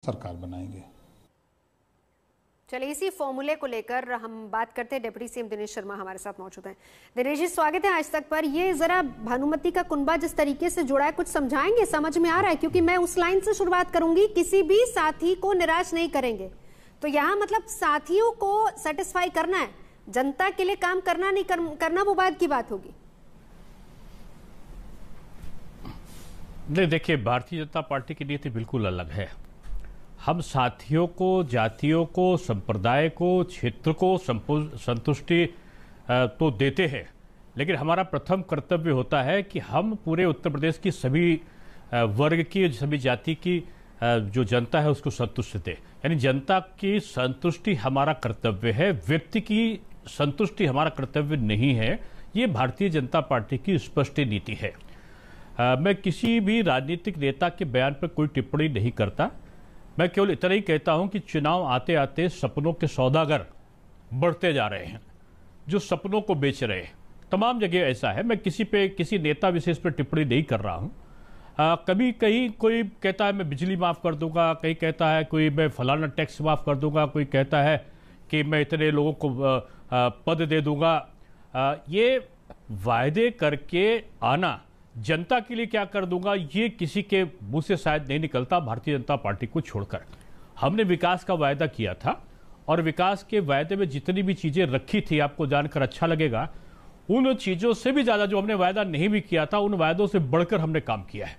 सरकार बनाएंगे। चलिए, इसी फॉर्मूले को लेकर हम बात करते हैं। डिप्टी सीएम दिनेश शर्मा हमारे साथ मौजूद हैं। दिनेश जी, स्वागत है आज तक पर। ये जरा भानुमति का कुनबा जिस तरीके से जुड़ा है, कुछ समझाएंगे? समझ में आ रहा है? क्योंकि मैं उस लाइन से शुरुआत करूंगी, किसी भी साथी को निराश नहीं करेंगे। तो यहाँ मतलब साथियों को सेटिस्फाई करना है, जनता के लिए काम करना नहीं करना वो बात की बात होगी। नहीं, देखिए, भारतीय जनता पार्टी की नीति बिल्कुल अलग है। हम साथियों को, जातियों को, संप्रदाय को, क्षेत्र को संतुष्टि तो देते हैं, लेकिन हमारा प्रथम कर्तव्य होता है कि हम पूरे उत्तर प्रदेश की सभी वर्ग की, सभी जाति की जो जनता है उसको संतुष्टि दे। यानी जनता की संतुष्टि हमारा कर्तव्य है, व्यक्ति की संतुष्टि हमारा कर्तव्य नहीं है। ये भारतीय जनता पार्टी की स्पष्ट नीति है। मैं किसी भी राजनीतिक नेता के बयान पर कोई टिप्पणी नहीं करता। मैं केवल इतना ही कहता हूं कि चुनाव आते आते सपनों के सौदागर बढ़ते जा रहे हैं, जो सपनों को बेच रहे हैं। तमाम जगह ऐसा है। मैं किसी नेता विशेष पर टिप्पणी नहीं कर रहा हूं। कभी कहीं कोई कहता है मैं बिजली माफ कर दूंगा, कहीं कहता है कोई मैं फलाना टैक्स माफ कर दूंगा, कोई कहता है कि मैं इतने लोगों को पद दे दूंगा। ये वायदे करके आना, जनता के लिए क्या कर दूंगा, ये किसी के मुंह से शायद नहीं निकलता भारतीय जनता पार्टी को छोड़कर। हमने विकास का वायदा किया था और विकास के वायदे में जितनी भी चीजें रखी थी, आपको जानकर अच्छा लगेगा, उन चीजों से भी ज्यादा जो हमने वायदा नहीं भी किया था, उन वायदों से बढ़कर हमने काम किया है।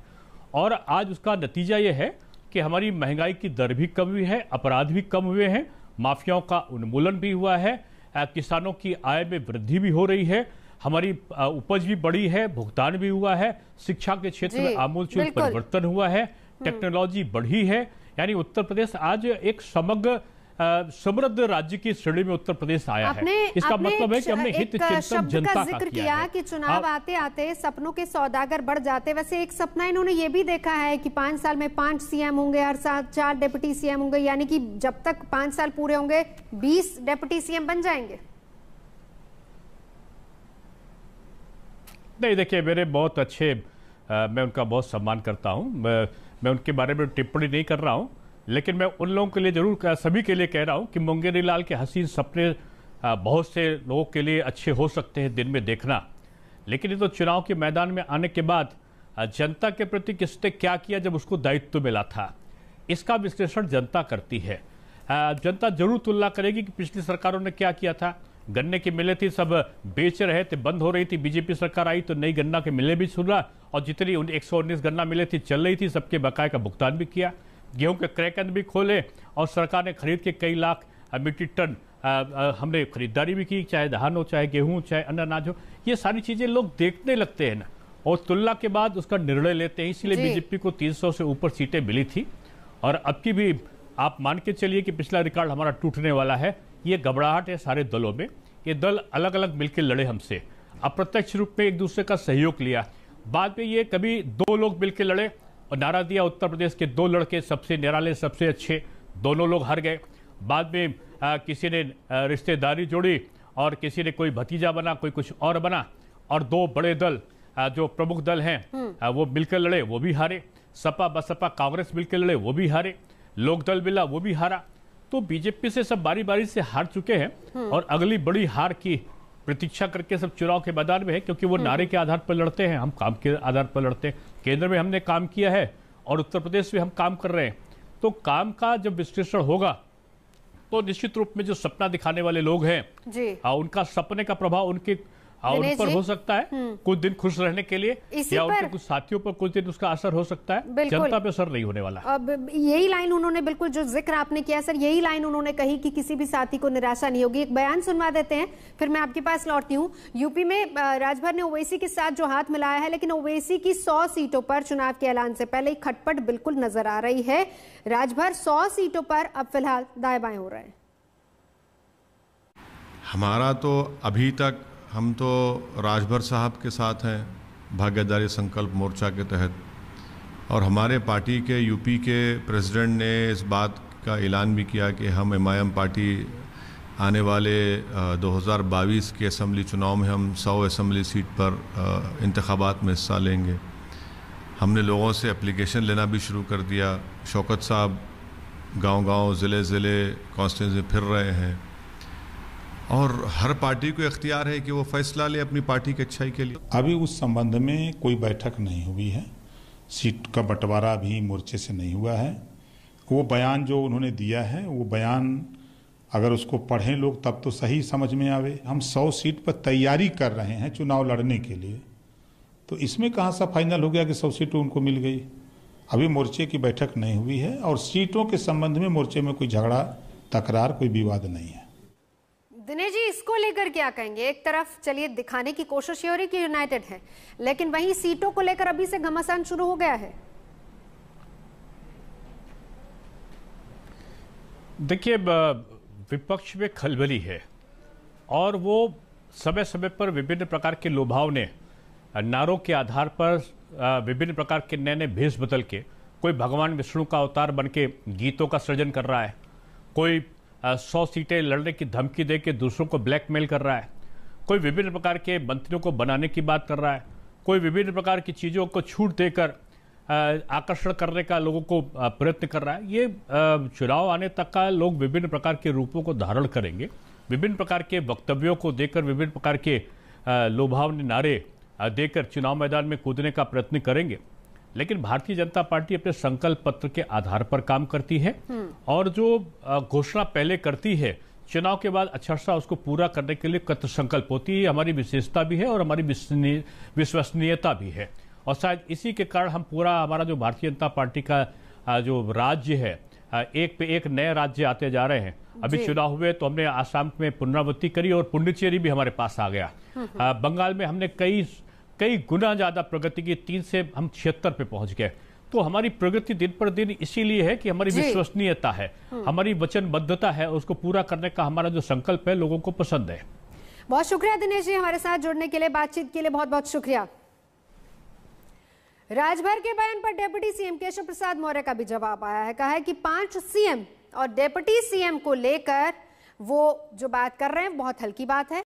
और आज उसका नतीजा यह है कि हमारी महंगाई की दर भी कम हुई है, अपराध भी कम हुए हैं, माफियाओं का उन्मूलन भी हुआ है, किसानों की आय में वृद्धि भी हो रही है, हमारी उपज भी बढ़ी है, भुगतान भी हुआ है, शिक्षा के क्षेत्र में आमूलचूल परिवर्तन हुआ है, टेक्नोलॉजी बढ़ी है। यानी उत्तर प्रदेश आज एक समग्र समृद्ध राज्य की श्रेणी में उत्तर प्रदेश आया है। इसका मतलब है कि हमने हित चिंतन जनता का जिक्र किया कि चुनाव आते आते सपनों के सौदागर बढ़ जाते। वैसे एक सपना इन्होंने ये भी देखा है कि 5 साल में 5 सीएम होंगे, हर साल 4 डिप्टी सीएम होंगे, यानी कि जब तक 5 साल पूरे होंगे 20 डिप्टी सीएम बन जाएंगे। नहीं, देखिए, मेरे बहुत अच्छे, मैं उनका बहुत सम्मान करता हूं। मैं उनके बारे में टिप्पणी नहीं कर रहा हूं, लेकिन मैं उन लोगों के लिए जरूर, सभी के लिए कह रहा हूं कि मुंगेरी लाल के हसीन सपने बहुत से लोगों के लिए अच्छे हो सकते हैं दिन में देखना, लेकिन ये तो चुनाव के मैदान में आने के बाद जनता के प्रति किसने क्या किया जब उसको दायित्व मिला था, इसका विश्लेषण जनता करती है। जनता जरूर तुलना करेगी कि पिछली सरकारों ने क्या किया था। गन्ने की मिलें थी, सब बेच रहे थे, बंद हो रही थी। बीजेपी सरकार आई तो नई गन्ना के मिलें भी सुना, और जितनी 119 गन्ना मिले थी चल रही थी, सबके बकाये का भुगतान भी किया। गेहूं के क्रय केंद्र भी खोले और सरकार ने खरीद के कई लाख मीट्रिक टन हमने खरीदारी भी की, चाहे धान हो, चाहे गेहूं, चाहे अन्य अनाज हो। ये सारी चीजें लोग देखने लगते हैं ना, और तुलना के बाद उसका निर्णय लेते हैं। इसलिए बीजेपी को 300 से ऊपर सीटें मिली थी, और अब की भी आप मान के चलिए कि पिछला रिकॉर्ड हमारा टूटने वाला है। ये घबराहट है सारे दलों में। ये दल अलग अलग मिलकर लड़े हमसे, अप्रत्यक्ष रूप में एक दूसरे का सहयोग लिया। बाद में ये कभी 2 लोग मिलकर लड़े और नारा दिया उत्तर प्रदेश के 2 लड़के सबसे निराले, सबसे अच्छे, दोनों लोग हार गए। बाद में किसी ने रिश्तेदारी जोड़ी और किसी ने कोई भतीजा बना, कोई कुछ और बना, और 2 बड़े दल जो प्रमुख दल हैं वो मिलकर लड़े, वो भी हारे। सपा बसपा कांग्रेस मिलकर लड़े, वो भी हारे। लोकदल मिला, वो भी हारा। तो बीजेपी से सब बारी बारी से हार चुके हैं और अगली बड़ी हार की प्रतीक्षा करके सब चुनाव के मैदान में है, क्योंकि वो नारे के आधार पर लड़ते हैं, हम काम के आधार पर लड़ते हैं। केंद्र में हमने काम किया है और उत्तर प्रदेश में हम काम कर रहे हैं। तो काम का जब विश्लेषण होगा तो निश्चित रूप में जो सपना दिखाने वाले लोग हैं उनका सपने का प्रभाव उन पर हो सकता है कुछ दिन खुश रहने के लिए, या उनके कुछ साथियों पर कुछ दिन उसका असर हो सकता है। जनता पे असर नहीं होने वाला। अब यही लाइन उन्होंने, बिल्कुल जो जिक्र आपने किया सर, यही लाइन उन्होंने कही कि किसी भी साथी को निराशा नहीं होगी। एक बयान सुनवा देते हैं, फिर मैं आपके पास लौटती हूँ। यूपी में राजभर ने ओवैसी के साथ जो हाथ मिलाया है, लेकिन ओवैसी की 100 सीटों पर चुनाव के ऐलान से पहले ही खटपट बिल्कुल नजर आ रही है। राजभर 100 सीटों पर अब फिलहाल दाएं बाएं हो रहे हैं। हमारा तो अभी तक, हम तो राजभर साहब के साथ हैं भाग्यदारी संकल्प मोर्चा के तहत, और हमारे पार्टी के यूपी के प्रेसिडेंट ने इस बात का ऐलान भी किया कि हम एमआईएम पार्टी आने वाले 2022 के असम्बली चुनाव में हम 100 असम्बली सीट पर इंतखाबात में हिस्सा लेंगे। हमने लोगों से एप्लीकेशन लेना भी शुरू कर दिया। शौकत साहब गांव-गांव, ज़िले-ज़िले, कॉन्स्टिट्यूंसी फिर रहे हैं और हर पार्टी को इख्तियार है कि वो फैसला ले अपनी पार्टी की अच्छाई के लिए। अभी उस संबंध में कोई बैठक नहीं हुई है, सीट का बंटवारा भी मोर्चे से नहीं हुआ है। वो बयान जो उन्होंने दिया है, वो बयान अगर उसको पढ़ें लोग तब तो सही समझ में आवे। हम 100 सीट पर तैयारी कर रहे हैं चुनाव लड़ने के लिए, तो इसमें कहाँ सा फाइनल हो गया कि 100 सीटें उनको मिल गई। अभी मोर्चे की बैठक नहीं हुई है और सीटों के संबंध में मोर्चे में कोई झगड़ा, तकरार, कोई विवाद नहीं है। दिनेश जी, इसको लेकर क्या कहेंगे? एक तरफ चलिए दिखाने की कोशिश ये हो रही कि यूनाइटेड है, लेकिन वहीं सीटों को लेकर अभी से घमासान शुरू हो गया है। देखिए, विपक्ष में खलबली है और वो समय समय पर विभिन्न प्रकार के लुभावने नारों के आधार पर विभिन्न प्रकार के नए नए भेष बदल के, कोई भगवान विष्णु का अवतार बन के गीतों का सृजन कर रहा है, कोई 100 सीटें लड़ने की धमकी दे के दूसरों को ब्लैकमेल कर रहा है, कोई विभिन्न प्रकार के मंत्रियों को बनाने की बात कर रहा है, कोई विभिन्न प्रकार की चीज़ों को छूट देकर आकर्षण करने का लोगों को प्रयत्न कर रहा है। ये चुनाव आने तक का लोग विभिन्न प्रकार के रूपों को धारण करेंगे, विभिन्न प्रकार के वक्तव्यों को देकर, विभिन्न प्रकार के लुभावने नारे देकर चुनाव मैदान में कूदने का प्रयत्न करेंगे। लेकिन भारतीय जनता पार्टी अपने संकल्प पत्र के आधार पर काम करती है और जो घोषणा पहले करती है, चुनाव के बाद अक्षरशः उसको पूरा करने के लिए कृत संकल्प होती है। हमारी विशेषता भी है और हमारी विश्वसनीयता भी है और शायद इसी के कारण हम पूरा हमारा जो भारतीय जनता पार्टी का जो राज्य है, एक पे एक नए राज्य आते जा रहे हैं। अभी चुनाव हुए तो हमने आसाम में पुनरावृत्ति करी और पुडुचेरी भी हमारे पास आ गया। बंगाल में हमने कई गुना ज्यादा प्रगति की, 3 से हम 76 पे पहुंच गए। तो हमारी प्रगति दिन पर दिन इसीलिए है कि हमारी विश्वसनीयता है, हमारी वचनबद्धता है, उसको पूरा करने का हमारा जो संकल्प है लोगों को पसंद है। बहुत शुक्रिया दिनेश जी, हमारे साथ जुड़ने के लिए, बातचीत के लिए बहुत बहुत शुक्रिया। राजभर के बयान पर डिप्टी सीएम केशव प्रसाद मौर्य का भी जवाब आया है। कहा है कि 5 सीएम और डिप्टी सीएम को लेकर वो जो बात कर रहे हैं बहुत हल्की बात है।